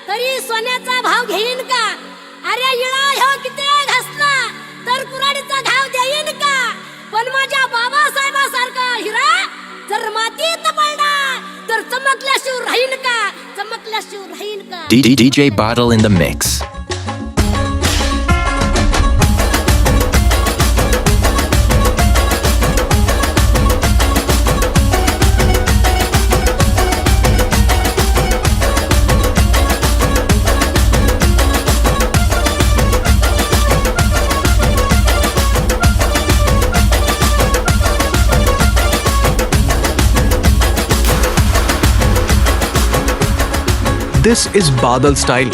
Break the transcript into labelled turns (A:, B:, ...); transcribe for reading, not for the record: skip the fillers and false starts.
A: तरी सोन्याचा भाव घेईन का? अरे इळा ह्यो किती घसला तर कुऱ्हाडीचा घाव देईन का? पण माझ्या बाबासाहेबासारखा हिरा जर मातीत पडला तर चमकल्याशिव राहीन का? चमकल्याशिव राहीन का?
B: DJ Bottle in the mix.
C: This is Badal style.